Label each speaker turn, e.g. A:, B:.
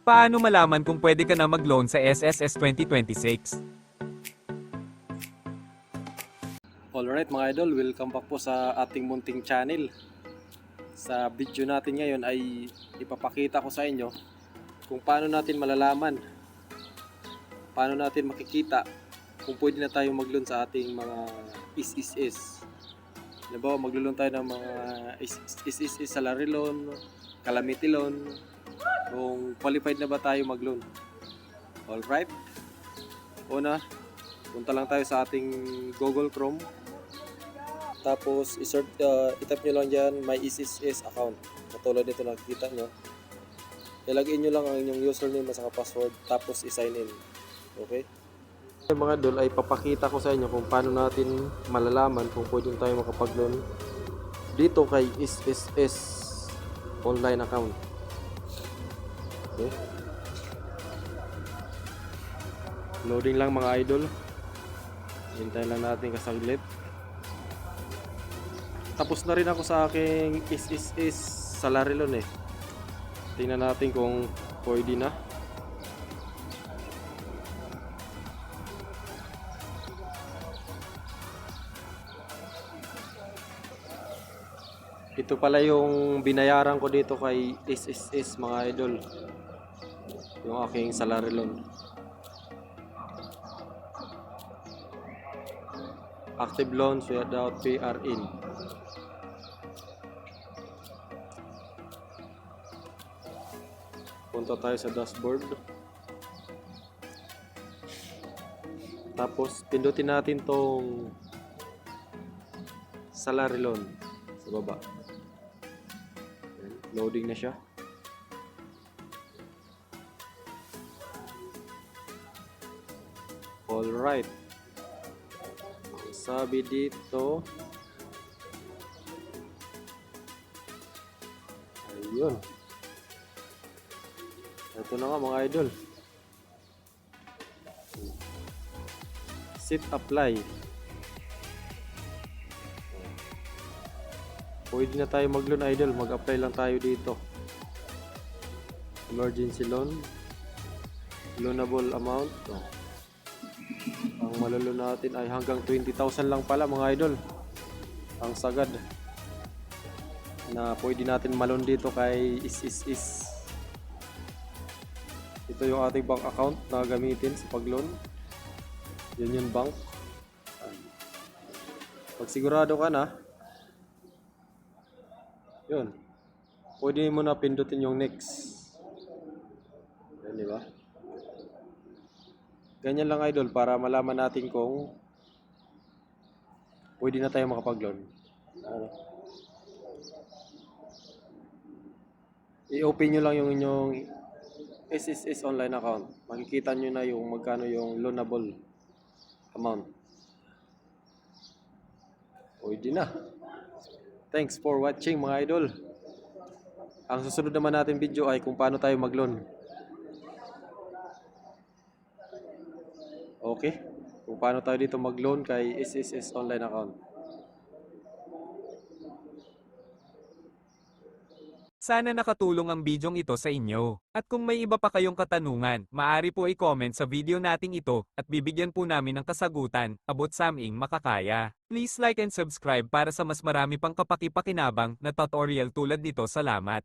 A: Paano malaman kung pwede ka na mag-loan sa SSS 2026?
B: Alright mga idol, welcome back po sa ating munting channel. Sa video natin ngayon ay ipapakita ko sa inyo kung paano natin malalaman, paano natin makikita kung pwede na tayo mag-loan sa ating mga is. Halimbawa, mag-loan tayo ng mga is salary loan, calamity loan, kung qualified na ba tayo mag-loan. Alright, una, punta lang tayo sa ating Google Chrome. Tapos i-type nyo lang dyan my is account. Katulad nito nakikita nyo. Ilagay nyo lang ang inyong username at password. Tapos i-sign in. Okay? Mga idol ay papakita ko sa inyo kung paano natin malalaman kung pwede tayo makapag-loan dito kay is online account. Okay? Loading lang mga idol. Hintayin lang natin kasaglit. Tapos na rin ako sa aking is salary loan eh. Tingnan natin kung pwede na. Ito pala yung binayaran ko dito kay is mga idol. Yung aking salary loan. Active loans without PR in. Punta tayo sa dashboard. Tapos pindutin natin tong salary loan sa baba. Loading na siya. All right. Sabi dito, ayun. Ito na nga mga idol. Sit apply. Pwede na tayo mag-loan idol. Mag-apply lang tayo dito. Emergency loan. Loanable amount. Ang malolo natin ay hanggang 20,000 lang pala mga idol. Ang sagad na pwede natin malon dito kay is. Ito yung ating bank account na gamitin sa pag-loan. Union Bank. Pag sigurado ka na, yun, pwede mo na pindutin yung next. Yan, di ba? Ganyan lang idol para malaman natin kung pwede na tayo makapag-loan. I-open nyo lang yung inyong SSS online account. Makikita nyo na yung magkano yung loanable amount. Pwede na. Thanks for watching mga idol. Ang susunod naman natin video ay kung paano tayo mag-loan. Okay? Kung paano tayo dito mag-loan kay SSS online account.
A: Sana nakatulong ang bidyong ito sa inyo. At kung may iba pa kayong katanungan, maaari po i-comment sa video nating ito at bibigyan po namin ng kasagutan abot sa aming makakaya. Please like and subscribe para sa mas marami pang kapakipakinabang na tutorial tulad nito. Salamat!